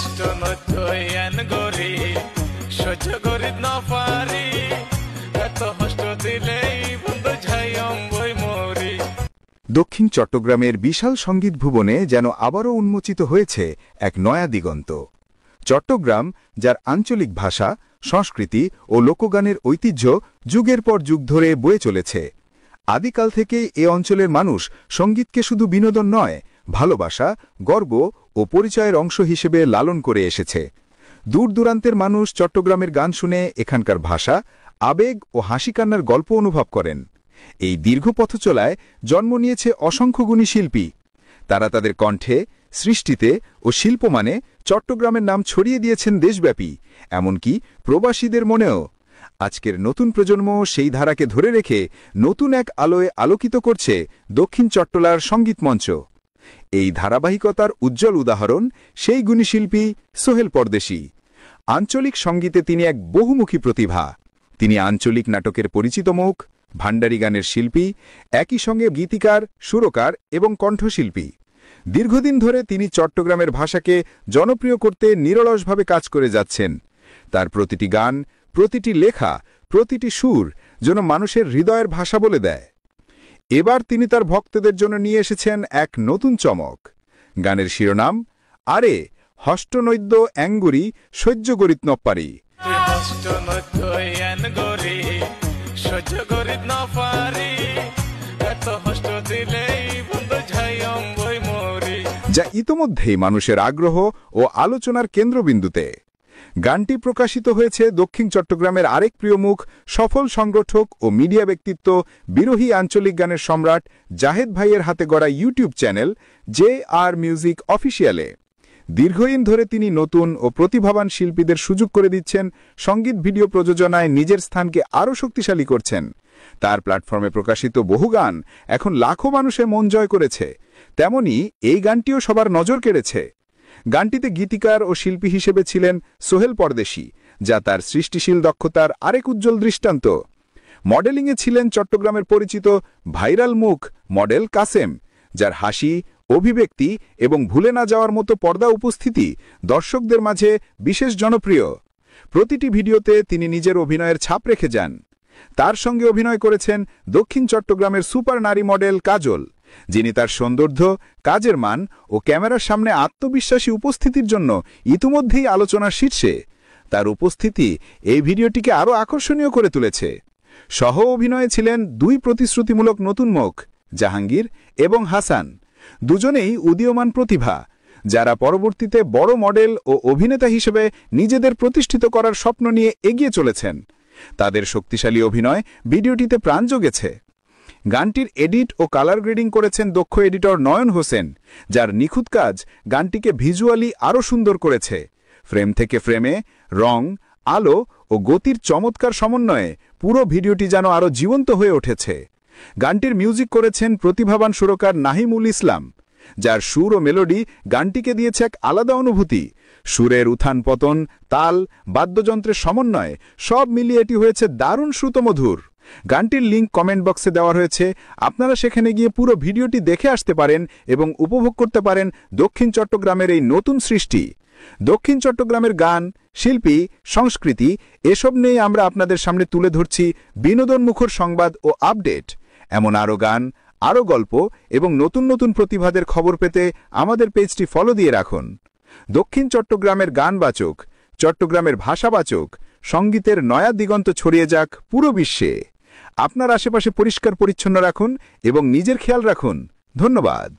কষ্ট নয়ন গরি সহ্য করি না পারি এত কষ্ট দিলেই বন্ধু ঝাইম বই মরি। দক্ষিণ চট্টগ্রামের বিশাল সঙ্গীত ভুবনে যেন আবারও উন্মোচিত হয়েছে এক নয়া দিগন্ত। চট্টগ্রাম, যার আঞ্চলিক ভাষা, সংস্কৃতি ও লোকগানের ঐতিহ্য যুগের পর যুগ ধরে বয়ে চলেছে। আদিকাল থেকেই এ অঞ্চলের মানুষ সঙ্গীতকে শুধু বিনোদন নয়, ভালোবাসা, গর্ব ও পরিচয়ের অংশ হিসেবে লালন করে এসেছে। দূর দূরান্তের মানুষ চট্টগ্রামের গান শুনে এখানকার ভাষা, আবেগ ও হাসিকান্নার গল্প অনুভব করেন। এই দীর্ঘ পথচলায় জন্ম নিয়েছে অসংখ্য গুণী শিল্পী। তারা তাদের কণ্ঠে, সৃষ্টিতে ও শিল্পমানে চট্টগ্রামের নাম ছড়িয়ে দিয়েছেন দেশব্যাপী, এমনকি প্রবাসীদের মনেও। আজকের নতুন প্রজন্ম সেই ধারাকে ধরে রেখে নতুন এক আলোয় আলোকিত করছে দক্ষিণ চট্টলার সঙ্গীত মঞ্চ। এই ধারাবাহিকতার উজ্জ্বল উদাহরণ সেই গুণী শিল্পী সোহেল পরদেশী। আঞ্চলিক সঙ্গীতে তিনি এক বহুমুখী প্রতিভা। তিনি আঞ্চলিক নাটকের পরিচিত মুখ, ভান্ডারী গানের শিল্পী, একই সঙ্গে গীতিকার, সুরকার এবং কণ্ঠশিল্পী। দীর্ঘদিন ধরে তিনি চট্টগ্রামের ভাষাকে জনপ্রিয় করতে নিরলসভাবে কাজ করে যাচ্ছেন। তার প্রতিটি গান, প্রতিটি লেখা, প্রতিটি সুর যেন মানুষের হৃদয়ের ভাষা বলে দেয়। এবার তিনি তার ভক্তদের জন্য নিয়ে এসেছেন এক নতুন চমক। গানের শিরোনাম আরে হষ্টনৈদ্য অ্যাঙ্গুরি সহ্য গরিত নপ্পারি। কষ্ট নয়ন গরি সহ্য করি না পারি এত কষ্ট দিলেই বন্ধু ঝাইম বই মরি, যা ইতোমধ্যেই মানুষের আগ্রহ ও আলোচনার কেন্দ্রবিন্দুতে। গানটি প্রকাশিত হয়েছে দক্ষিণ চট্টগ্রামের আরেক প্রিয় মুখ, সফল সংগঠক ও মিডিয়া ব্যক্তিত্ব, বিরোহী আঞ্চলিক গানের সম্রাট জাহেদ ভাইয়ের হাতে গড়া ইউটিউব চ্যানেল JR মিউজিক অফিসিয়ালে। দীর্ঘদিন ধরে তিনি নতুন ও প্রতিভাবান শিল্পীদের সুযোগ করে দিচ্ছেন, সঙ্গীত ভিডিও প্রযোজনায় নিজের স্থানকে আরও শক্তিশালী করছেন। তার প্ল্যাটফর্মে প্রকাশিত বহু গান এখন লাখো মানুষের মন জয় করেছে। তেমনি এই গানটিও সবার নজর কেড়েছে। গানটিতে গীতিকার ও শিল্পী হিসেবে ছিলেন সোহেল পরদেশী, যা তার সৃষ্টিশীল দক্ষতার আরেক উজ্জ্বল দৃষ্টান্ত। মডেলিংয়ে ছিলেন চট্টগ্রামের পরিচিত ভাইরাল মুখ মডেল কাসেম, যার হাসি, অভিব্যক্তি এবং ভুলে না যাওয়ার মতো পর্দা উপস্থিতি দর্শকদের মাঝে বিশেষ জনপ্রিয়। প্রতিটি ভিডিওতে তিনি নিজের অভিনয়ের ছাপ রেখে যান। তার সঙ্গে অভিনয় করেছেন দক্ষিণ চট্টগ্রামের সুপার নারী মডেল কাজল, যিনি তার সৌন্দর্য, কাজের মান ও ক্যামেরার সামনে আত্মবিশ্বাসী উপস্থিতির জন্য ইতিমধ্যেই আলোচনার শীর্ষে। তার উপস্থিতি এই ভিডিওটিকে আরও আকর্ষণীয় করে তুলেছে। সহ অভিনয়ে ছিলেন দুই প্রতিশ্রুতিমূলক নতুন মুখ, জাহাঙ্গীর এবং হাসান। দুজনেই উদীয়মান প্রতিভা, যারা পরবর্তীতে বড় মডেল ও অভিনেতা হিসেবে নিজেদের প্রতিষ্ঠিত করার স্বপ্ন নিয়ে এগিয়ে চলেছেন। তাদের শক্তিশালী অভিনয় ভিডিওটিতে প্রাণ জোগেছে। গানটির এডিট ও কালার গ্রেডিং করেছেন দক্ষ এডিটর নয়ন হোসেন, যার নিখুঁত কাজ গানটিকে ভিজুয়ালি আরও সুন্দর করেছে। ফ্রেম থেকে ফ্রেমে রং, আলো ও গতির চমৎকার সমন্বয়ে পুরো ভিডিওটি যেন আরও জীবন্ত হয়ে উঠেছে। গানটির মিউজিক করেছেন প্রতিভাবান সুরকার নাহিমুল ইসলাম, যার সুর ও মেলোডি গানটিকে দিয়েছে এক আলাদা অনুভূতি। সুরের উত্থান পতন, তাল, বাদ্যযন্ত্রের সমন্বয়ে সব মিলিয়ে এটি হয়েছে দারুণ শ্রুতমধুর। গানটির লিঙ্ক কমেন্ট বক্সে দেওয়া হয়েছে, আপনারা সেখানে গিয়ে পুরো ভিডিওটি দেখে আসতে পারেন এবং উপভোগ করতে পারেন দক্ষিণ চট্টগ্রামের এই নতুন সৃষ্টি। দক্ষিণ চট্টগ্রামের গান, শিল্পী, সংস্কৃতি এসব নিয়ে আমরা আপনাদের সামনে তুলে ধরছি বিনোদনমুখর সংবাদ ও আপডেট। এমন আরও গান, আরও গল্প এবং নতুন নতুন প্রতিভাদের খবর পেতে আমাদের পেজটি ফলো দিয়ে রাখুন। দক্ষিণ চট্টগ্রামের গানবাচক, চট্টগ্রামের ভাষাবাচক সঙ্গীতের নয়া দিগন্ত ছড়িয়ে যাক পুরো বিশ্বে। আপনার আশেপাশে পরিষ্কার পরিচ্ছন্ন রাখুন এবং নিজের খেয়াল রাখুন। ধন্যবাদ।